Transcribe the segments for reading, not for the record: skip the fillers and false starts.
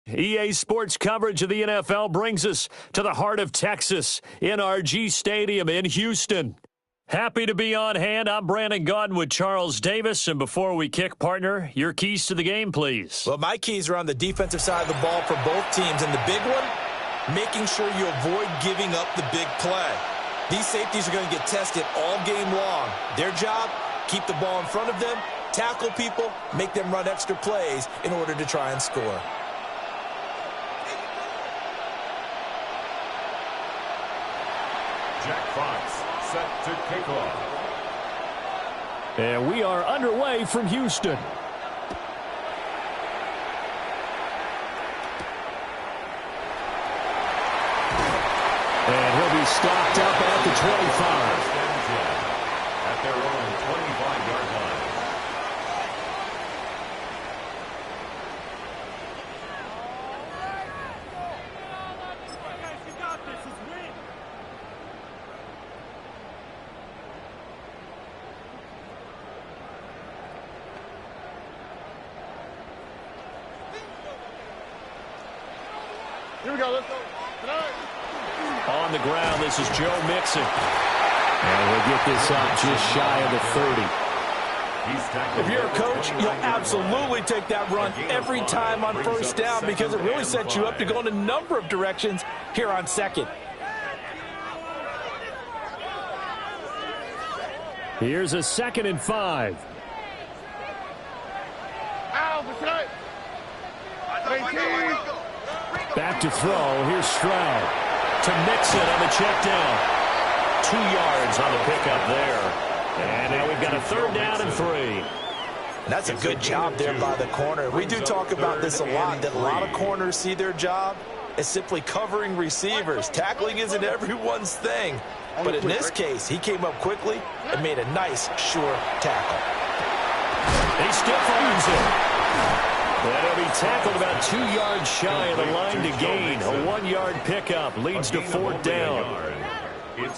EA Sports coverage of the NFL brings us to the heart of Texas, NRG Stadium in Houston. Happy to be on hand. I'm Brandon Gaudin with Charles Davis. And before we kick, partner, your keys to the game, please. Well, my keys are on the defensive side of the ball for both teams. And the big one, making sure you avoid giving up the big play. These safeties are going to get tested all game long. Their job, keep the ball in front of them, tackle people, make them run extra plays in order to try and score. Jack Fox set to kick off. And we are underway from Houston. And he'll be stopped up at the 25. At their own 25-yard line. Here we go, let's go. On the ground, this is Joe Mixon. And we'll get this out just shy of the 30. If you're a coach, you'll absolutely take that run every time on first down because it really sets you up to go in a number of directions here on second. Here's a 2nd and 5. Back to throw. Here's Stroud. To Mixon on the check down. 2 yards on the pickup there. And now we've got a 3rd down and 3. That's a good job there by the corner. We do talk about this a lot, that a lot of corners see their job as simply covering receivers. Tackling isn't everyone's thing. But in this case, he came up quickly and made a nice, sure tackle. He stiff arms it. That'll be tackled about 2 yards shy of the line to gain. A 1-yard pickup leads to 4th down.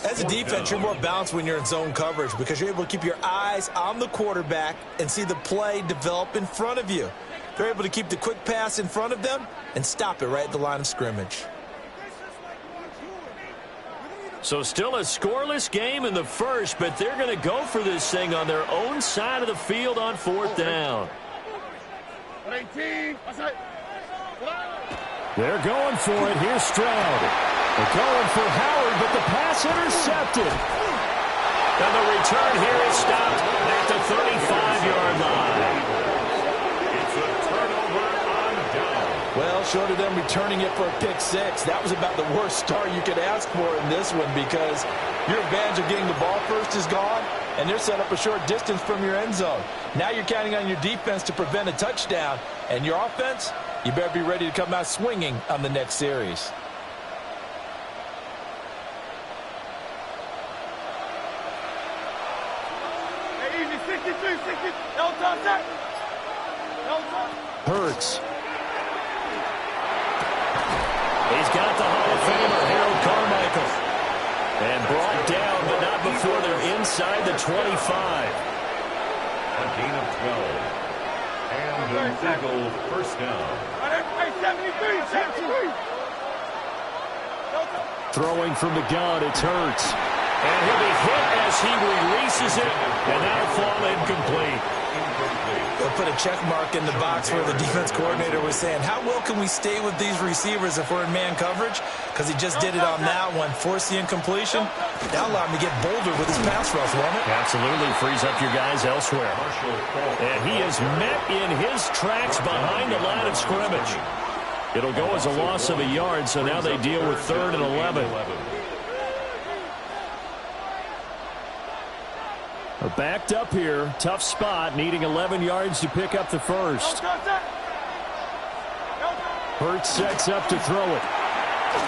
As a defense, you're more balanced when you're in zone coverage because you're able to keep your eyes on the quarterback and see the play develop in front of you. They're able to keep the quick pass in front of them and stop it right at the line of scrimmage. So still a scoreless game in the first, but they're going to go for this thing on their own side of the field on 4th down. They're going for it. Here's Stroud. They're going for Howard, but the pass intercepted. And the return here is stopped at the 35-yard line. It's a turnover on down. Well, short of them returning it for a pick 6, that was about the worst start you could ask for in this one because your advantage of getting the ball first is gone, and they're set up a short distance from your end zone. Now you're counting on your defense to prevent a touchdown, and your offense, you better be ready to come out swinging on the next series. Hurts. He's got the Hall of Famer, Harold Carmichael. And brought down, but not before they're inside the 25. A gain of 12. And an Eagle first down. Throwing from the gun, it's Hurts. And he'll be hit as he releases it, and that'll fall incomplete. They'll put a check mark in the box where the defense coordinator was saying, how well can we stay with these receivers if we're in man coverage? Because he just did it on that one, forced the incompletion. That'll allow him to get bolder with his pass rush, won't it? Absolutely frees up your guys elsewhere. And he is met in his tracks behind the line of scrimmage. It'll go as a loss of a yard, so now they deal with 3rd and 11. They're backed up here. Tough spot, needing 11 yards to pick up the first. Hurts sets up to throw it.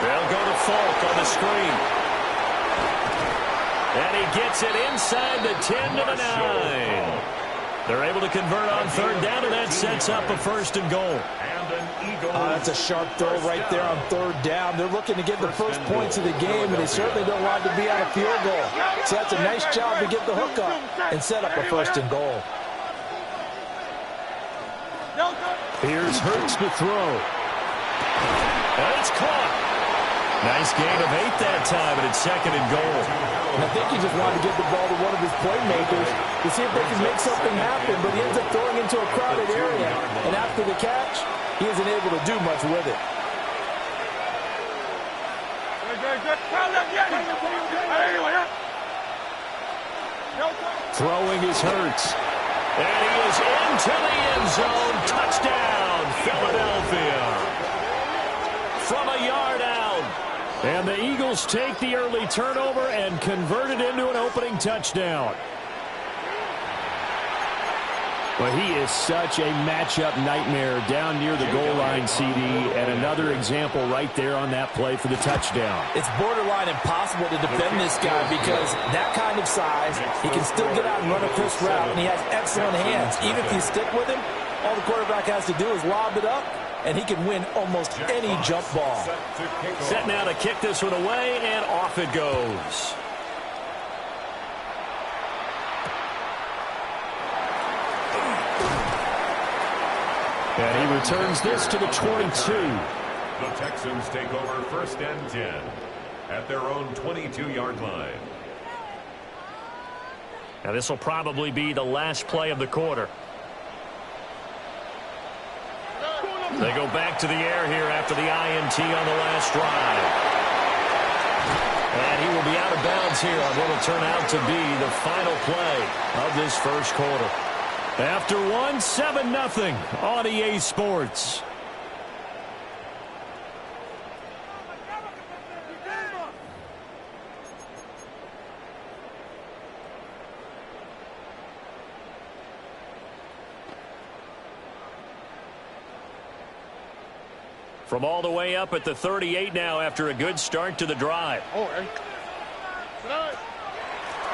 They'll go to Falk on the screen. And he gets it inside the 10 to the 9. They're able to convert on 3rd down, and that sets up a 1st and goal. That's a sharp throw right there on 3rd down. They're looking to get the first points of the game, and they certainly don't want to be on a field goal. So that's a nice job to get the hook up and set up a 1st and goal. Here's Hurts to throw. And it's caught. Nice gain of 8 that time, and it's 2nd and goal. And I think he just wanted to get the ball to one of his playmakers to see if they can make something happen, but he ends up throwing into a crowded area. And after the catch, he isn't able to do much with it. Throwing is Hurts. And he is into the end zone. Touchdown, Philadelphia. From a yard out. And the Eagles take the early turnover and convert it into an opening touchdown. Well, he is such a matchup nightmare down near the goal line, CD, and another example right there on that play for the touchdown. It's borderline impossible to defend this guy because that kind of size, he can still get out and run a crisp route, and he has excellent hands. Even if you stick with him, all the quarterback has to do is lob it up, and he can win almost any jump ball. Set now to kick this one away, and off it goes. And he returns this to the 22. The Texans take over 1st and 10 at their own 22-yard line. Now this will probably be the last play of the quarter. They go back to the air here after the INT on the last drive. And he will be out of bounds here on what will turn out to be the final play of this first quarter. After 7-0 on EA Sports. From all the way up at the 38 now after a good start to the drive.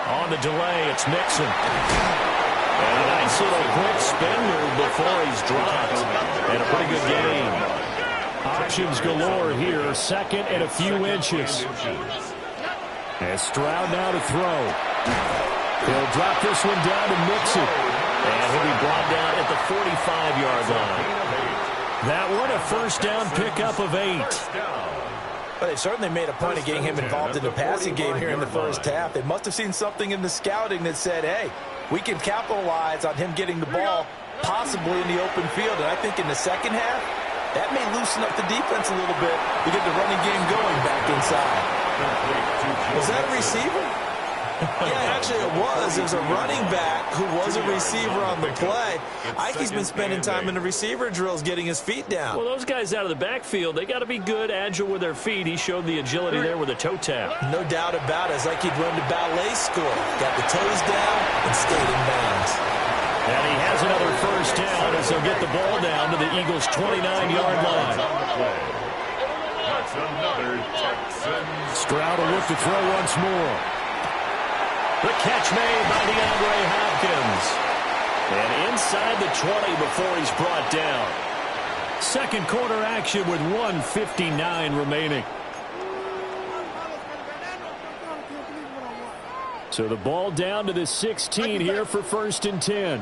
On the delay, it's Mixon. And a nice little quick spin move before he's dropped. And a pretty good gain. Options galore here. 2nd and a few inches. And Stroud now to throw. He'll drop this one down to Mixon. And he'll be brought down at the 45-yard line. That one a first down pickup of 8. But they certainly made a point of getting him involved in the passing game here in the first half. They must have seen something in the scouting that said, hey, we can capitalize on him getting the ball possibly in the open field. And I think in the second half, that may loosen up the defense a little bit to get the running game going back inside. Was that a receiver? Yeah, actually it was. It was a running back who was a receiver on the play. Ike's been spending time in the receiver drills getting his feet down. Well, those guys out of the backfield, they got to be good, agile with their feet. He showed the agility there with a toe tap. No doubt about it. It's like he'd run to ballet school. Got the toes down and stayed in bounds. And he has another first down as they'll get the ball down to the Eagles' 29-yard line. That's another Texan. Stroud will look to throw once more. The catch made by DeAndre Hopkins. And inside the 20 before he's brought down. Second quarter action with 1:59 remaining. So the ball down to the 16 here for 1st and 10.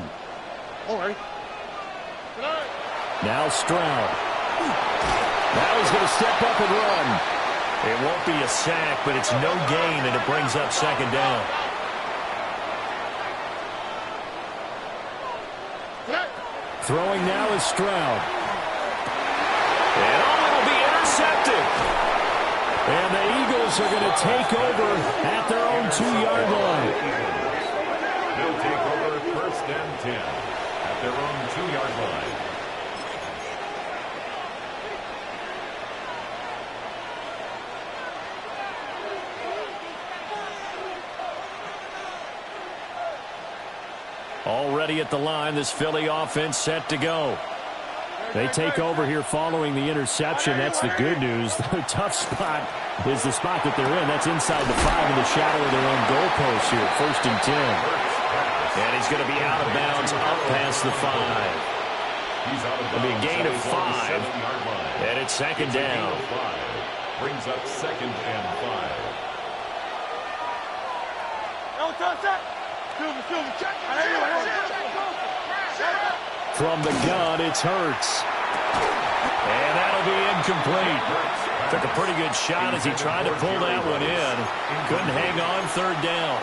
Now Stroud. Now he's going to step up and run. It won't be a sack, but it's no gain, and it brings up 2nd down. Throwing now is Stroud. And it'll be intercepted. And the Eagles are going to take over at their own 2-yard line. They'll take over 1st and 10 at their own 2-yard line. Already at the line, this Philly offense set to go. They take over here following the interception. That's the good news. The tough spot is the spot that they're in. That's inside the 5 in the shadow of their own goalpost here. 1st and 10. And he's going to be out of bounds up past the 5. It'll be a gain of 5. And it's 2nd down. Brings up 2nd and 5. From the gun, it's Hurts. And that'll be incomplete. Took a pretty good shot as he tried to pull that one in. Couldn't hang on, third down.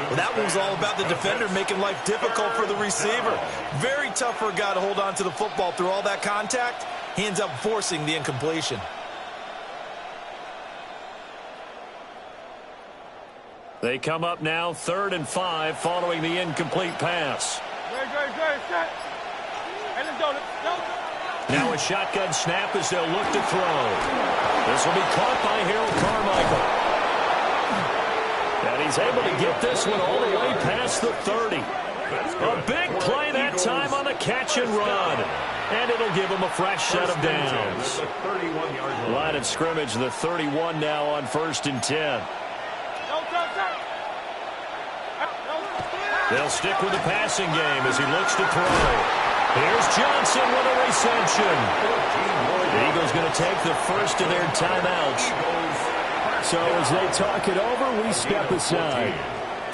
Well, that one was all about the defender making life difficult for the receiver. Very tough for a guy to hold on to the football through all that contact. He ends up forcing the incompletion. They come up now 3rd and 5 following the incomplete pass. Now a shotgun snap as they'll look to throw. This will be caught by Harold Carmichael. And he's able to get this one all the way past the 30. A big play that time on the catch and run. And it'll give him a fresh set of downs. Line of scrimmage, the 31 now on 1st and 10. They'll stick with the passing game as he looks to throw. Here's Johnson with a reception. The Eagles going to take the first of their timeouts. So as they talk it over, we step aside.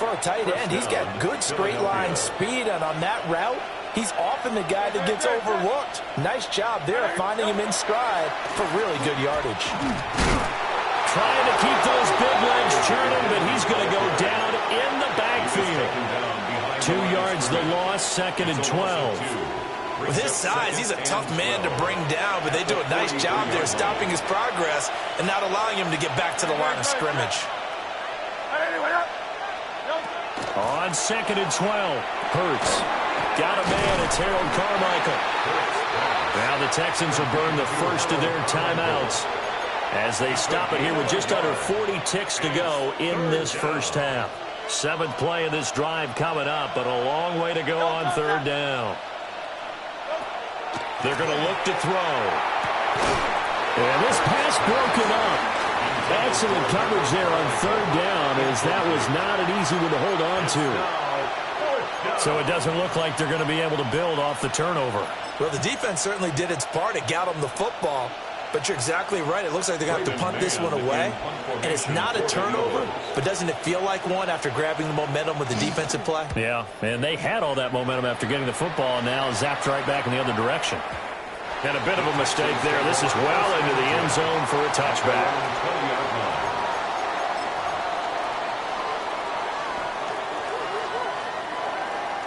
For a tight end, he's got good straight line speed, and on that route, he's often the guy that gets overlooked. Nice job there of finding him in stride for really good yardage. Trying to keep those big legs churning, but he's going to go down in the backfield. 2 yards the loss, 2nd and 12. With his size, he's a tough man to bring down, but they do a nice job there stopping his progress and not allowing him to get back to the line of scrimmage. On 2nd and 12, Hurts. Got a man, it's Harold Carmichael. Now the Texans will burn the first of their timeouts as they stop it here with just under 40 ticks to go in this first half. 7th play of this drive coming up, but a long way to go on 3rd down. They're going to look to throw. And this pass broken up. Excellent coverage there on 3rd down, as that was not an easy one to hold on to. So it doesn't look like they're going to be able to build off the turnover. Well, the defense certainly did its part. It got them the football. But you're exactly right. It looks like they're going to have to punt this one away. And it's not a turnover, but doesn't it feel like one after grabbing the momentum with the defensive play? Yeah, and they had all that momentum after getting the football, and now zapped right back in the other direction. And a bit of a mistake there. This is well into the end zone for a touchback.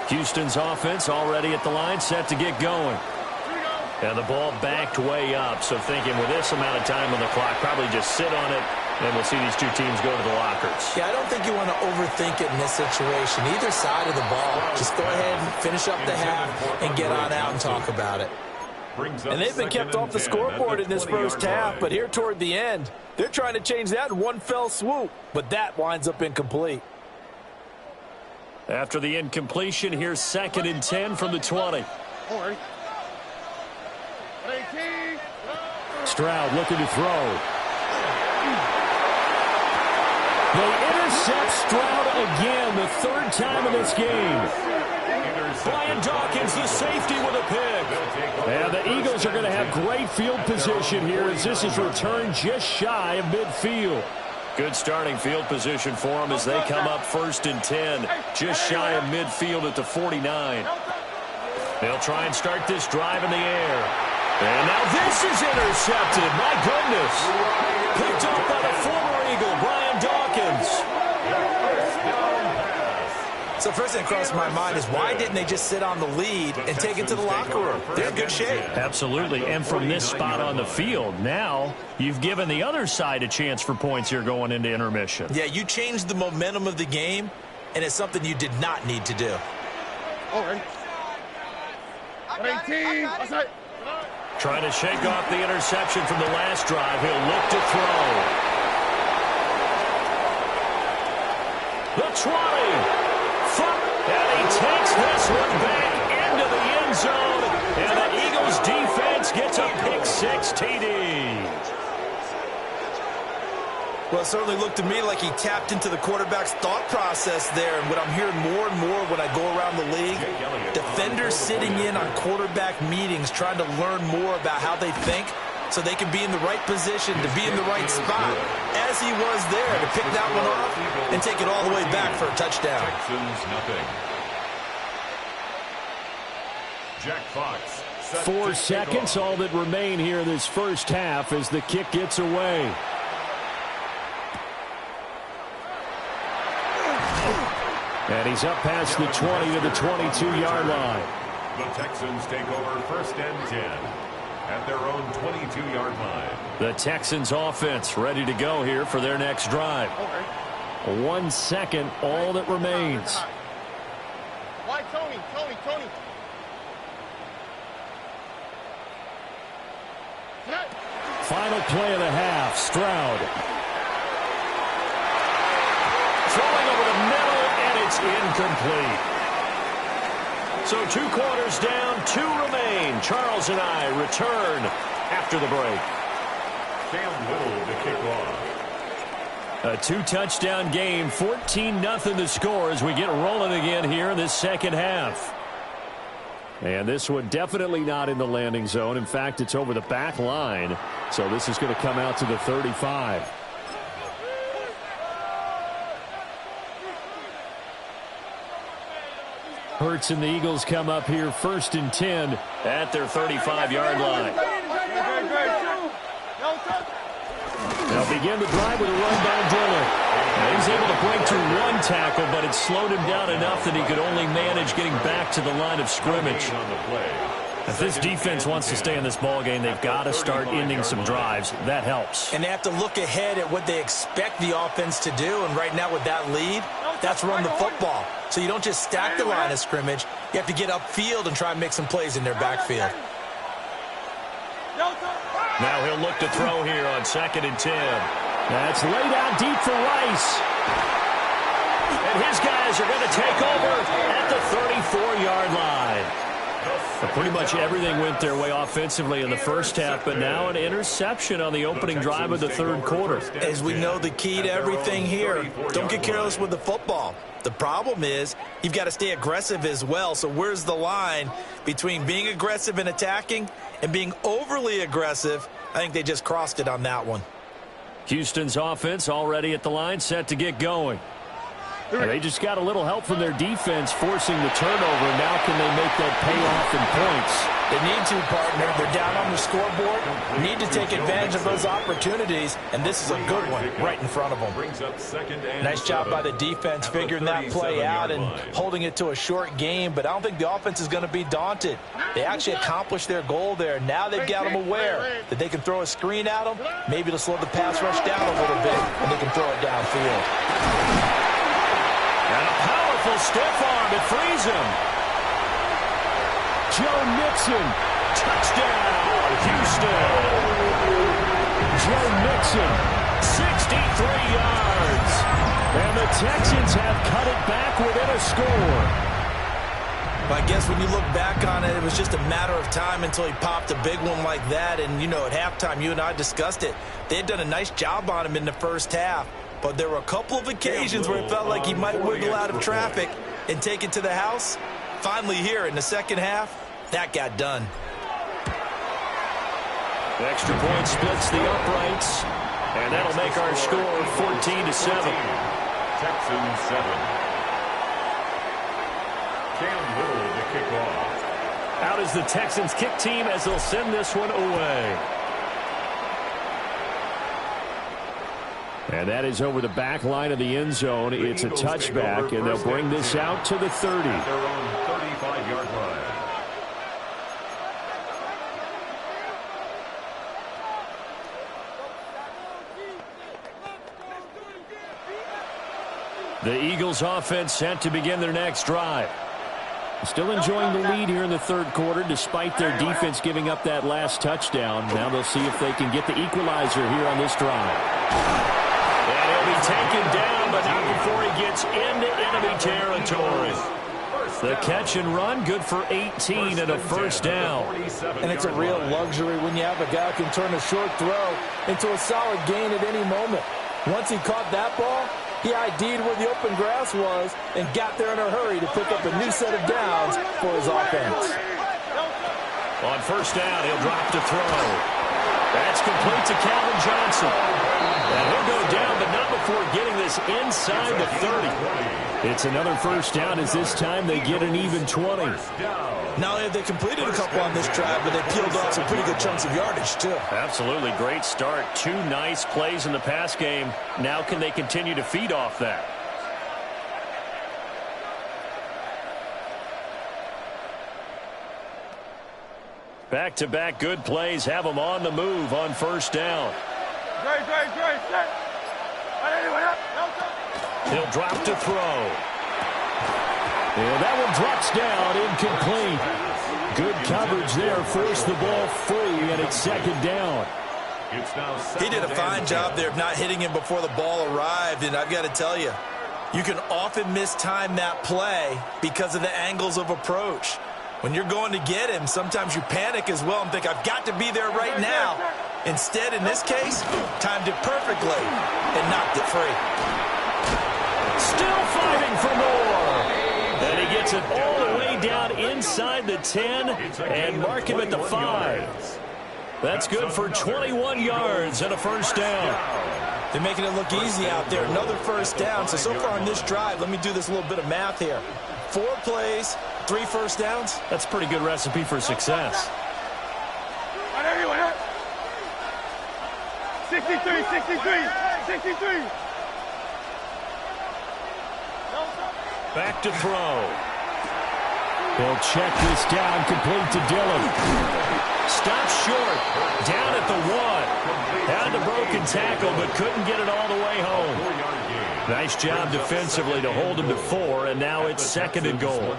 Houston's offense already at the line, set to get going. And the ball backed way up, so thinking with this amount of time on the clock, probably just sit on it, and we'll see these two teams go to the lockers. Yeah, I don't think you want to overthink it in this situation. Either side of the ball, just go ahead and finish up the half and get on out and talk about it. And they've been kept off the scoreboard in this first half, but here toward the end, they're trying to change that in one fell swoop, but that winds up incomplete. After the incompletion, here's 2nd and 10 from the 20. Stroud looking to throw. They intercept Stroud again, the 3rd time in this game. Brian Dawkins, the safety, with a pick. And the Eagles are going to have great field position here as this is returned just shy of midfield. Good starting field position for them as they come up 1st and 10, just shy of midfield at the 49. They'll try and start this drive in the air. And now this is intercepted. My goodness. Picked up by the former Eagle, Brian Dawkins. So first thing that crossed my mind is why didn't they just sit on the lead and take it to the locker room? They're in good shape. Absolutely. And from this spot on the field, now you've given the other side a chance for points here going into intermission. Yeah, you changed the momentum of the game, and it's something you did not need to do. Trying to shake off the interception from the last drive. He'll look to throw. The 20. And he takes this one back into the end zone. And the Eagles defense gets a pick-6 TD. Well, it certainly looked to me like he tapped into the quarterback's thought process there. And what I'm hearing more and more when I go around the league, defenders sitting in on quarterback meetings trying to learn more about how they think so they can be in the right position to be in the right spot, as he was there to pick that one off and take it all the way back for a touchdown. Texans, nothing. Jack Fox 4 seconds, all that remain here this first half as the kick gets away. And he's up past the 20 to the 22-yard line. The Texans take over 1st and 10 at their own 22-yard line. The Texans offense ready to go here for their next drive. 1 second, all that remains. Why Tony? Final play of the half, Stroud. Throwing over the middle, and it's incomplete. So 2 quarters down, 2 remain. Charles and I return after the break. Cam Little to kick off. A 2-touchdown game, 14-0 the score as we get rolling again here in this second half. And this one definitely not in the landing zone. In fact, it's over the back line. So this is going to come out to the 35. Hurts and the Eagles come up here 1st and 10 at their 35-yard line. They'll begin the drive with a run by Dillon. He's able to break through 1 tackle, but it slowed him down enough that he could only manage getting back to the line of scrimmage. If this defense wants to stay in this ballgame, they've got to start ending some drives. That helps. And they have to look ahead at what they expect the offense to do. And right now with that lead, that's run the football. So you don't just stack the line of scrimmage. You have to get upfield and try and make some plays in their backfield. Now he'll look to throw here on 2nd and 10. That's laid out deep for Rice. And his guys are going to take over at the 34-yard line. But pretty much everything went their way offensively in the first half, but now an interception on the opening drive of the 3rd quarter. As we know, the key to everything here, don't get careless with the football. The problem is you've got to stay aggressive as well. So where's the line between being aggressive and attacking and being overly aggressive? I think they just crossed it on that one. Houston's offense already at the line, set to get going. And they just got a little help from their defense forcing the turnover. Now can they make that pay off in points? They need to, partner. They're down on the scoreboard. Need to take advantage of those opportunities, and this is a good one right in front of them. Nice job by the defense figuring that play out and holding it to a short game, but I don't think the offense is going to be daunted. They actually accomplished their goal there. Now they've got them aware that they can throw a screen at them. Maybe to slow the pass rush down a little bit, and they can throw it downfield. And a powerful stiff arm. It frees him. Joe Mixon. Touchdown, Houston. Joe Mixon, 63 yards. And the Texans have cut it back within a score. I guess when you look back on it, it was just a matter of time until he popped a big one like that. And, you know, at halftime, you and I discussed it. They had done a nice job on him in the first half. But there were a couple of occasions where it felt like he might wiggle out of traffic and take it to the house. Finally here in the second half, that got done. The extra point splits the uprights, and that'll make our score 14-7. Texans 7. Cam Little to kick off. Out is the Texans kick team as they'll send this one away. And that is over the back line of the end zone. It's a touchback, and they'll bring this out to the 30. Their own 35-yard line. The Eagles offense set to begin their next drive. Still enjoying the lead here in the 3rd quarter despite their defense giving up that last touchdown. Now they'll see if they can get the equalizer here on this drive. And he'll be taken down, but not before he gets into enemy territory. The catch and run, good for 18 and a first down. And it's a real luxury when you have a guy who can turn a short throw into a solid gain at any moment. Once he caught that ball, he ID'd where the open grass was and got there in a hurry to pick up a new set of downs for his offense. On first down, he'll drop to throw. That's complete to Calvin Johnson. And he'll go down, but not before getting this inside the 30. It's another first down as this time they get an even 20. Not only have they completed a couple on this drive, but they peeled off some pretty good chunks of yardage, too. Absolutely great start. 2 nice plays in the pass game. Now can they continue to feed off that? Back-to-back good plays have them on the move on first down. Great, set. He'll drop to throw. And that one drops down, incomplete. Good coverage there, forced the ball free, and it's second down. He did a fine job there of not hitting him before the ball arrived, and I've got to tell you, you can often mistime that play because of the angles of approach. When you're going to get him, sometimes you panic as well and think, I've got to be there right now. Instead, in this case, timed it perfectly and knocked it free. Still fighting for more. And he gets it all the way down inside the 10 and mark him at the 5. That's good for 21 yards and a first down. They're making it look easy out there. Another first down. So far on this drive, let me do this little bit of math here. 4 plays, 3 first downs. That's a pretty good recipe for success. 63. Back to throw. They'll check this down, complete to Dillon. Stopped short, down at the 1. Had the broken tackle, but couldn't get it all the way home. Nice job defensively to hold him to 4, and now it's second and goal.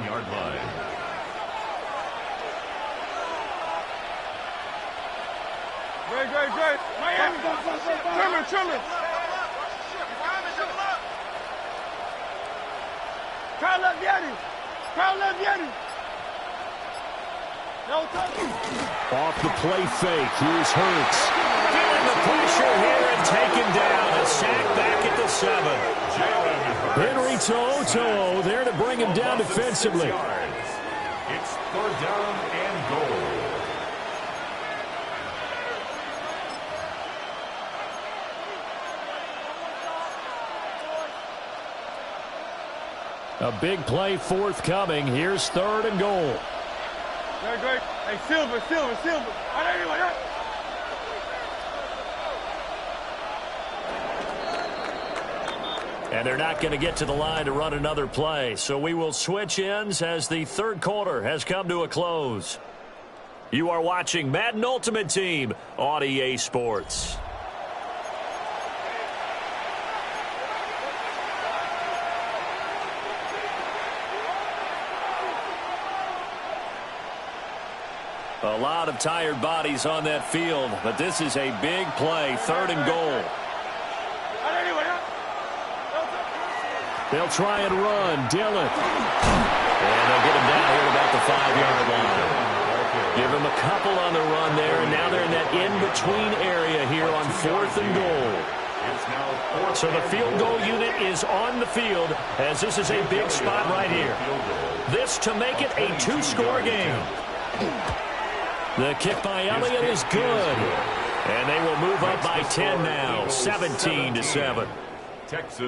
Great. Miami. Trimmer. Crowd left Yeti. No touch. Off the play fake, here's Hurts. Feeling the pressure here and taken down. A sack back at the 7. Henry To'oTo'o there to bring him down defensively. It's 3rd down and goal. A big play forthcoming. Here's 3rd and goal. Great. Hey, Silver. And they're not going to get to the line to run another play. So we will switch ends as the 3rd quarter has come to a close. You are watching Madden Ultimate Team on EA Sports. A lot of tired bodies on that field, but this is a big play, 3rd and goal. They'll try and run. Dillon. And they'll get him down here at about the 5-yard line. Give him a couple on the run there, and now they're in that in-between area here on 4th and goal. So the field goal unit is on the field as this is a big spot right here. This to make it a 2-score game. The kick by Elliott is good. And they will move up by 10 now, 17-7.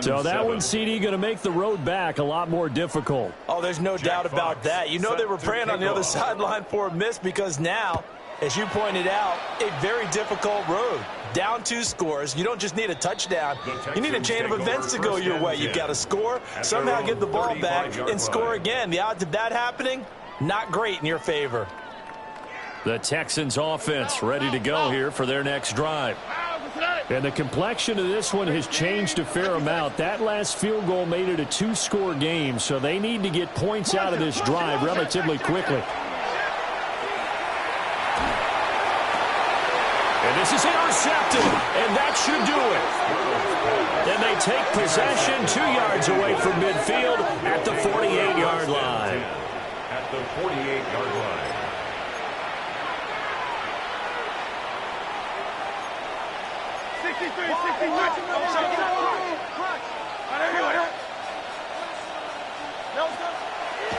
So that one, CD, going to make the road back a lot more difficult. Oh, there's no doubt about that. You know they were praying on the other sideline for a miss because now, as you pointed out, a very difficult road. Down 2 scores. You don't just need a touchdown. You need a chain of events to go your way. You've got to score, somehow get the ball back, and score again. The odds of that happening, not great in your favor. The Texans offense ready to go here for their next drive. And the complexion of this one has changed a fair amount. That last field goal made it a 2-score game, so they need to get points out of this drive relatively quickly. And this is intercepted, and that should do it. Then they take possession 2 yards away from midfield at the 48-yard line. At the 48-yard line.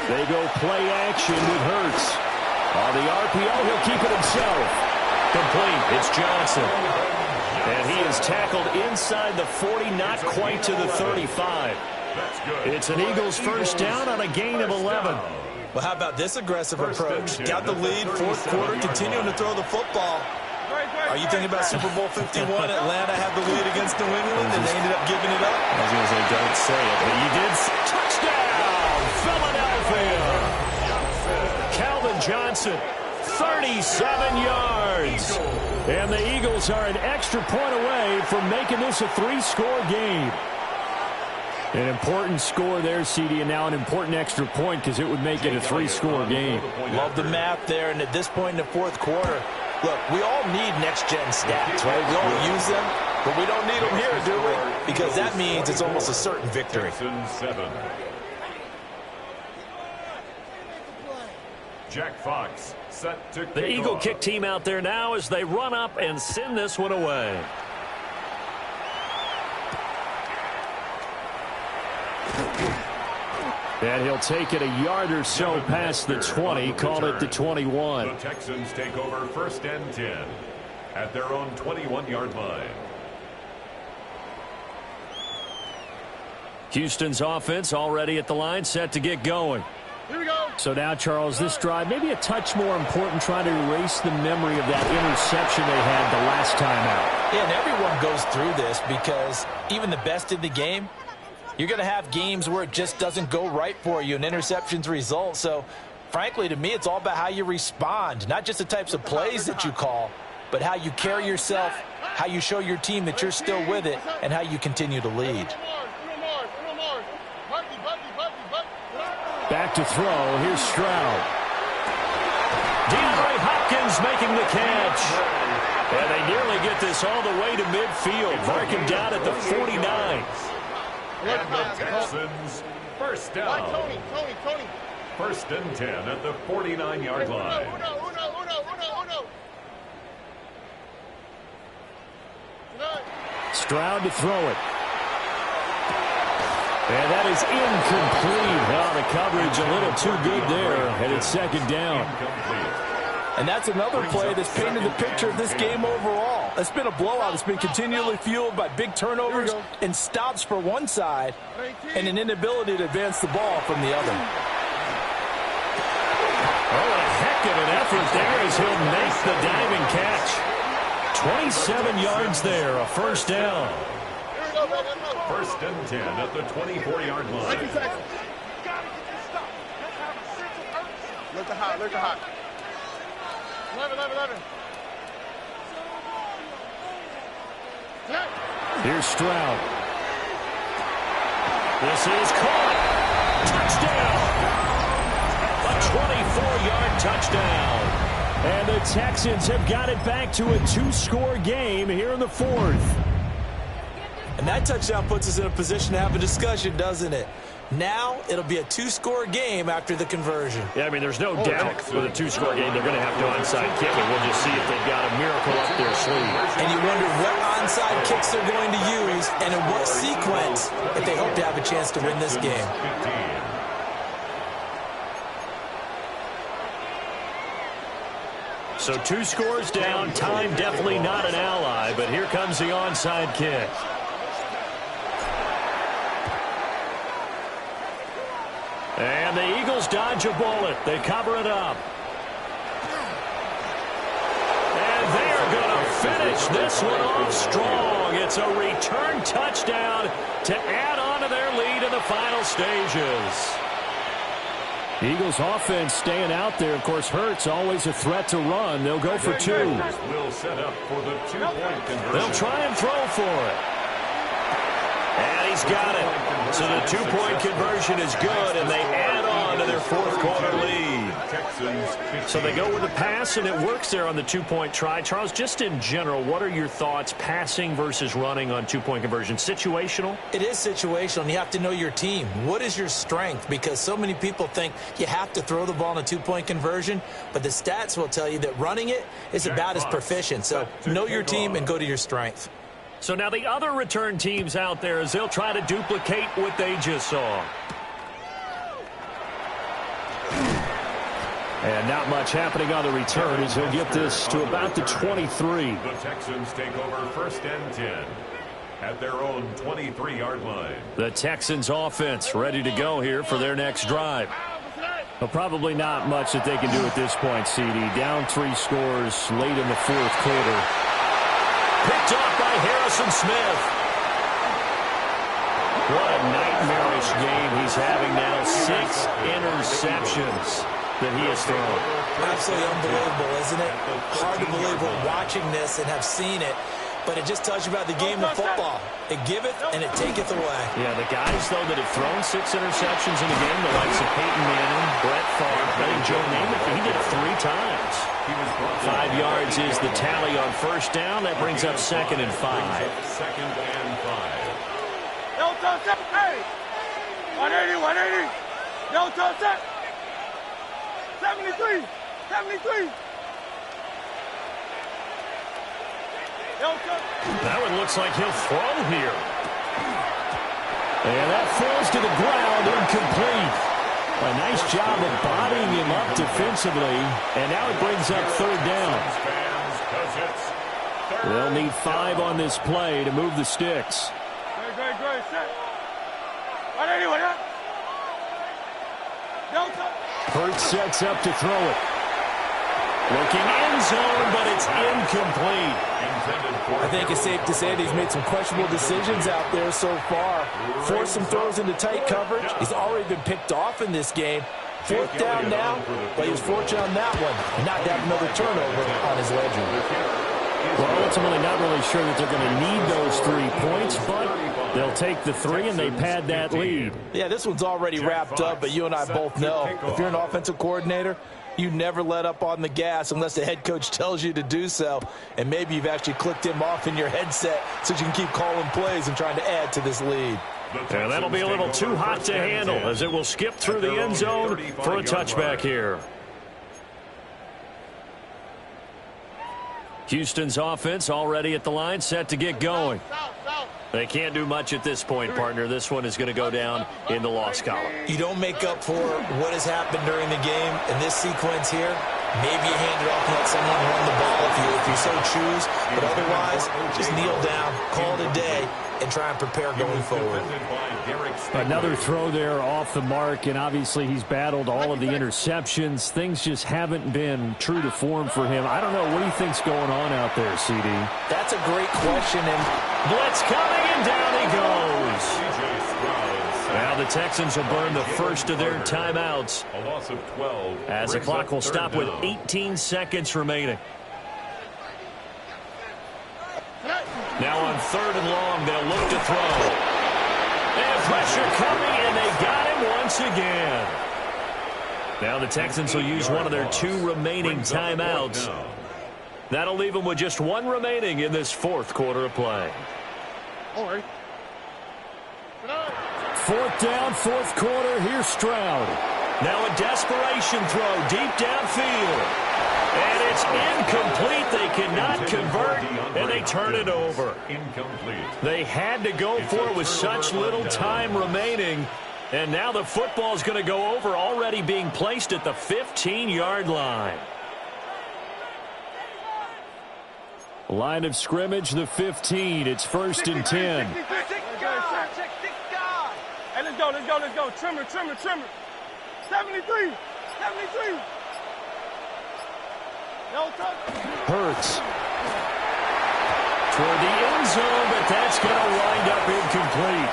They go play action with Hurts. On the RPO, he'll keep it himself. Complete. It's Johnson. And he is tackled inside the 40, not quite to the 35. It's an Eagles first down on a gain of 11. Well, how about this aggressive approach? Got the lead, fourth quarter, continuing to throw the football. Are you thinking about Super Bowl 51? Atlanta had the lead against New England, and they ended up giving it up. I was going to say, don't say it, but you did. Touchdown, Philadelphia. Calvin Johnson, 37 yards. And the Eagles are an extra point away from making this a 3-score game. An important score there, CD, and now an important extra point because it would make it a 3-score game. Love the math there, and at this point in the fourth quarter, look, we all need next-gen stats, right? We all use them, but we don't need them here, do we? Because that means it's almost a certain victory. 7. Jack Fox set to The Eagle kick team out there now as they run up and send this one away. And he'll take it a yard or so past the 20, call it the 21. The Texans take over 1st and 10 at their own 21-yard line. Houston's offense already at the line, set to get going. Here we go. So now, Charles, this drive maybe a touch more important, trying to erase the memory of that interception they had the last time out. Yeah, and everyone goes through this because even the best in the game, you're going to have games where it just doesn't go right for you and interceptions result. So, frankly, to me, it's all about how you respond, not just the types of plays that you call, but how you carry yourself, how you show your team that you're still with it, and how you continue to lead. Back to throw. Here's Stroud. DeAndre Hopkins making the catch. And they nearly get this all the way to midfield. Mark him down at the 49. And the Texans, first down. Tony. 1st and 10 at the 49-yard line. Stroud to throw it. And that is incomplete. Oh, the coverage a little too good there. And it's 2nd down. Incomplete. And that's another play that's painted the picture of this game overall. It's been a blowout. It's been continually fueled by big turnovers and stops for one side and an inability to advance the ball from the other. Oh, a heck of an effort there as he'll make the diving catch. 27 yards there, a 1st down. 1st and 10 at the 24-yard line. Look at hot. 11. Here's Stroud. This is caught. Touchdown. A 24-yard touchdown. And the Texans have got it back to a 2-score game here in the 4th. And that touchdown puts us in a position to have a discussion, doesn't it? Now it'll be a 2-score game after the conversion. Yeah, I mean, there's no doubt with a 2-score game they're going to have to onside kick it. We'll just see if they've got a miracle up their sleeve. And you wonder what onside kicks they're going to use and in what sequence if they hope to have a chance to win this game. 15. So 2 scores down, time definitely not an ally, but here comes the onside kick. And the Eagles dodge a bullet. They cover it up. And they're going to finish this one off strong. It's a return touchdown to add on to their lead in the final stages. Eagles offense staying out there. Of course, Hurts always a threat to run. They'll go for 2. Will set up for the 2-point conversion. They'll try and throw for it. And he's got it. So the 2-point conversion is good, and they add on to their 4th quarter lead. So they go with the pass, and it works there on the 2-point try. Charles, just in general, what are your thoughts passing versus running on 2-point conversion? Situational? It is situational, and you have to know your team. What is your strength? Because so many people think you have to throw the ball in a 2-point conversion, but the stats will tell you that running it is about as proficient. So know your team and go to your strength. So now the other return teams out there as they'll try to duplicate what they just saw. And not much happening on the return as he'll get this to about the 23. The Texans take over 1st and 10 at their own 23-yard line. The Texans offense ready to go here for their next drive. Well, probably not much that they can do at this point, CD. Down 3 scores late in the fourth quarter. Picked off by Harrison Smith. What a nightmarish game he's having now. 6 interceptions that he has thrown. Absolutely unbelievable, isn't it? Hard to believe we're watching this and have seen it. But it just tells you about the game of football. It giveth and it taketh away. Yeah, the guys, though, that have thrown 6 interceptions in a game, the likes of Peyton Manning, Brett Favre, I think Joe Namath, he did it 3 times. 5 yards is the tally on first down. That brings up 2nd and 5. Second and 5. No touch up. Hey! 180, 180. No touch up. 73, 73. That one looks like he'll throw here. And that falls to the ground, incomplete. A nice job of bodying him up defensively. And now it brings up 3rd down. They'll need 5 on this play to move the sticks. Great, set. 180, 180. No touch. Hurts sets up to throw it. Looking end zone, but it's incomplete. I think it's safe to say that he's made some questionable decisions out there so far. Forced some throws into tight coverage. He's already been picked off in this game. 4th down now, but he was fortunate on that one and not to have another turnover on his ledger. Well, ultimately not really sure that they're going to need those 3 points, but they'll take the 3 and they pad that lead. Yeah, this one's already wrapped up, but you and I both know if you're an offensive coordinator, you never let up on the gas unless the head coach tells you to do so. And maybe you've actually clicked him off in your headset so you can keep calling plays and trying to add to this lead. And that'll be a little too hot to handle as it will skip through the end zone for a touchback here. Houston's offense already at the line, set to get going. They can't do much at this point, partner. This one is going to go down in the loss column. You don't make up for what has happened during the game in this sequence here. Maybe you hand it off and let someone run the ball if you so choose. But otherwise, just kneel down, call it a day, and try and prepare going forward. Another throw there off the mark, and obviously he's battled all of the interceptions. Things just haven't been true to form for him. I don't know. What do you think's going on out there, CD? That's a great question. And blitz coming, and down he goes. Now the Texans will burn the first of their timeouts. A loss of 12. As the clock will stop with 18 seconds remaining. Now on 3rd and long, they'll look to throw. And pressure coming, and they got him once again. Now the Texans will use one of their 2 remaining timeouts. That'll leave them with just 1 remaining in this 4th quarter of play. All right. 4th down, 4th quarter. Here's Stroud. Now a desperation throw deep downfield. And it's incomplete. They cannot convert, and they turn it over. Incomplete. They had to go for it with such little time remaining. And now the football is going to go over, already being placed at the 15-yard line. Line of scrimmage, the 15. It's 1st and 10. Hey, let's go. Trimmer. 73. No touch. Hurts toward the end zone, but that's going to wind up incomplete.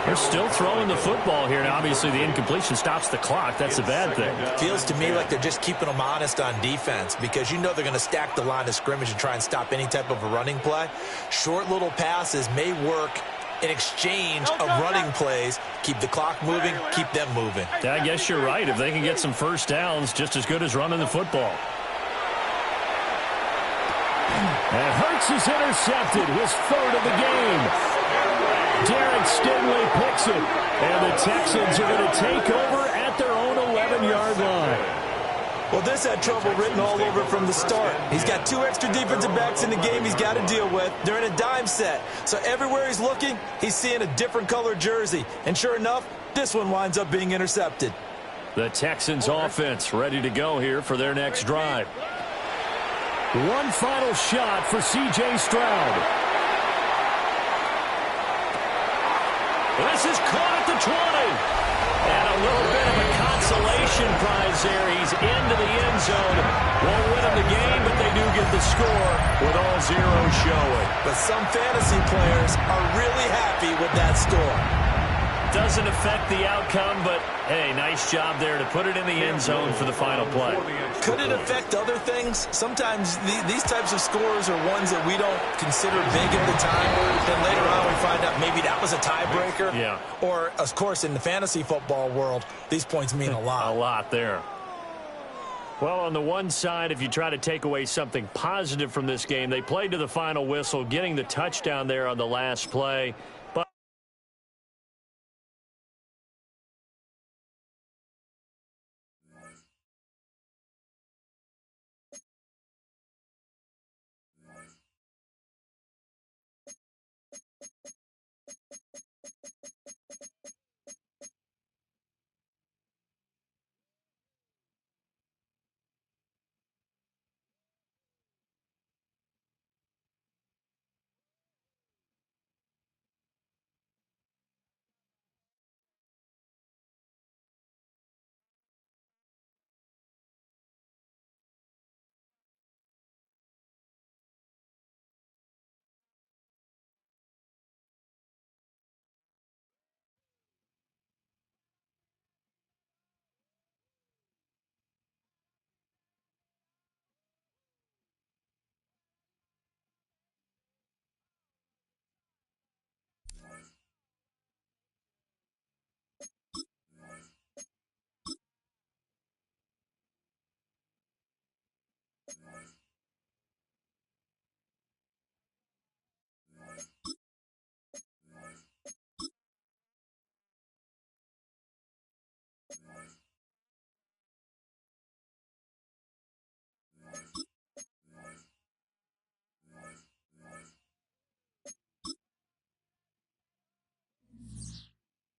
They're still throwing the football here. Now, obviously, the incompletion stops the clock. That's the bad thing. feels to me like they're just keeping them honest on defense because you know they're going to stack the line of scrimmage and try and stop any type of a running play. Short little passes may work in exchange of running plays. Keep the clock moving, keep them moving. I guess you're right. If they can get some first downs, just as good as running the football. And Hurts is intercepted, his 3rd of the game. Derek Stingley picks it, and the Texans are going to take over at their own 11-yard line. Well, this had trouble written all over from the start. He's got 2 extra defensive backs in the game he's got to deal with. They're in a dime set. So everywhere he's looking, he's seeing a different color jersey. And sure enough, this one winds up being intercepted. The Texans offense ready to go here for their next drive. One final shot for C.J. Stroud. This is caught at the 20. And a little bit of a consolation prize there. He's into the end zone. Won't win him the game, but they do get the score with all zeros showing. But some fantasy players are really happy with that score. Doesn't affect the outcome, but, hey, nice job there to put it in the end zone for the final play. Could it affect other things? Sometimes these types of scores are ones that we don't consider big at the time. Then later on we find out maybe that was a tiebreaker. Yeah. Or, of course, in the fantasy football world, these points mean a lot. A lot there. Well, on the one side, if you try to take away something positive from this game, they played to the final whistle, getting the touchdown there on the last play.